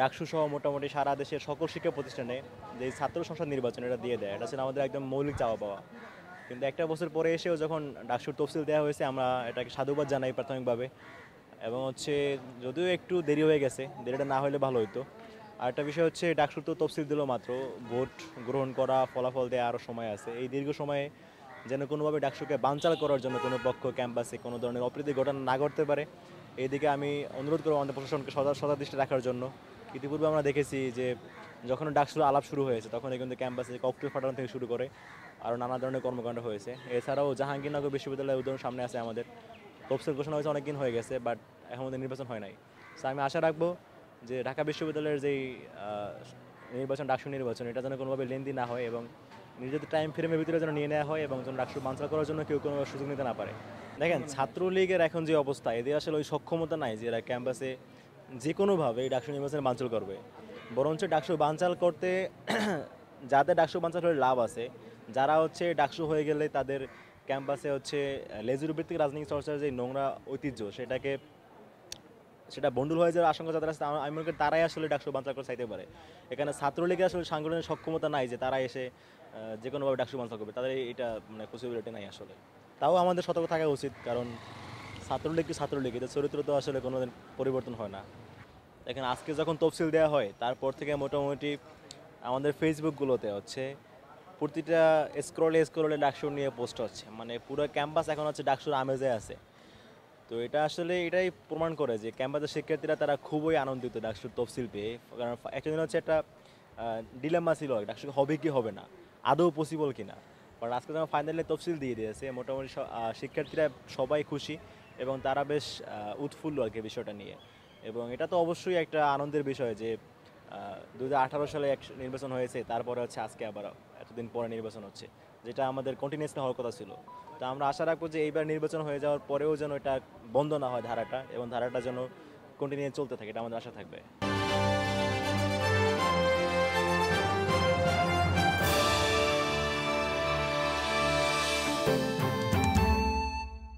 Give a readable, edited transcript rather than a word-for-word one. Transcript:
ডাকসু সহ মোটামুটি সারা দেশের সকল শিক্ষা প্রতিষ্ঠানে যে ছাত্র সংসদ নির্বাচন এটা দিয়ে দেয়, এটা ছিল আমাদের একদম মৌলিক চাওয়া পাওয়া। কিন্তু একটা বছর পরে এসেও যখন ডাকসুর তফসিল দেওয়া হয়েছে, আমরা এটাকে সাধুবাদ জানাই প্রাথমিকভাবে। এবং হচ্ছে যদিও একটু দেরি হয়ে গেছে, দেরিটা না হলে ভালো হতো। আর একটা বিষয় হচ্ছে ডাকসুর তো তফসিল দিল মাত্র, ভোট গ্রহণ করা, ফলাফল দেওয়া আরও সময় আছে। এই দীর্ঘ সময়ে যেন কোনোভাবে ডাকসুকে বানচাল করার জন্য কোনো পক্ষ ক্যাম্পাসে কোনো ধরনের অপ্রীতি ঘটনা না ঘটতে পারে, এইদিকে আমি অনুরোধ করব আমাদের প্রশাসনকে সদা দৃষ্টি রাখার জন্য। ইতিপূর্বে আমরা দেখেছি যে যখন ডাকসুর আলাপ শুরু হয়েছে তখন কিন্তু ক্যাম্পাসে ককটেল ফাটানো থেকে শুরু করে আরও নানা ধরনের কর্মকাণ্ড হয়েছে। এছাড়াও জাহাঙ্গীরনগর বিশ্ববিদ্যালয়ের উদাহরণ সামনে আছে আমাদের। তফসিল ঘোষণা হয়েছে অনেক দিন হয়ে গেছে, বাট এখন আমাদের নির্বাচন হয় নাই। সো আমি আশা রাখবো যে ঢাকা বিশ্ববিদ্যালয়ের যেই নির্বাচন, ডাকসু নির্বাচন, এটা যেন কোনোভাবে লেন্দি না হয় এবং নিজেদের টাইম ফ্রেমের ভিতরে যেন নিয়ে নেওয়া হয় এবং যেন ডাকসু বানচাল করার জন্য কেউ কোনো সুযোগ নিতে না পারে। দেখেন, ছাত্রলীগের এখন যে অবস্থা, এদের আসলে ওই সক্ষমতা নাই যে এরা ক্যাম্পাসে যে কোনোভাবে এই ডাকসু নির্বাচনে বানচাল করবে। বরঞ্চ ডাকসু বানচাল করতে যাদের ডাকসু বানচাল হলে লাভ আছে, যারা হচ্ছে ডাকসু হয়ে গেলে তাদের ক্যাম্পাসে হচ্ছে লেজুর ভিত্তিক রাজনীতি চর্চার যে নোংরা ঐতিহ্য, সেটা বন্ডুল হয়ে যাওয়ার আশঙ্কা যাদের আছে, আমি মনে করি তারাই আসলে ডাকসু বানচাল করে চাইতে পারে। এখানে ছাত্রলীগের আসলে সাংগঠনিক সক্ষমতা নাই যে তারা এসে যে কোনোভাবে ডাকসু বানচাল করবে, তাদের এটা মানে পসিবিলিটি নাই আসলে। তাও আমাদের সতর্ক থাকা উচিত, কারণ ছাত্রলীগ কি ছাত্রলীগ, এদের চরিত্র তো আসলে কোনোদিন পরিবর্তন হয় না। দেখেন, আজকে যখন তফসিল দেওয়া হয় তারপর থেকে মোটামুটি আমাদের ফেসবুকগুলোতে হচ্ছে প্রতিটা স্ক্রলে ডাকসুর নিয়ে পোস্ট হচ্ছে, মানে পুরো ক্যাম্পাস এখন হচ্ছে ডাকসুর আমেজে আছে। তো এটা আসলে এটাই প্রমাণ করে যে ক্যাম্পাসের শিক্ষার্থীরা তারা খুবই আনন্দিত ডাকসুর তফসিল পেয়ে। কারণ একটা দিন হচ্ছে একটা ডিলেমা ছিল, ডাকসু হবে কি হবে না, আদৌ পসিবল কিনা। কারণ আজকে যখন ফাইনালি তফসিল দিয়ে দিয়েছে, মোটামুটি শিক্ষার্থীরা সবাই খুশি এবং তারা বেশ উৎফুল্ল আর কি বিষয়টা নিয়ে। এবং এটা তো অবশ্যই একটা আনন্দের বিষয় যে 2018 সালে এক নির্বাচন হয়েছে, তারপরে হচ্ছে আজকে আবার এতদিন পরে নির্বাচন হচ্ছে, যেটা আমাদের কন্টিনিউসলি হওয়ার কথা ছিল। তো আমরা আশা রাখবো যে এইবার নির্বাচন হয়ে যাওয়ার পরেও যেন এটা বন্ধ না হয় ধারাটা, এবং ধারাটা যেন কন্টিনিউ চলতে থাকে, এটা আমাদের আশা থাকবে।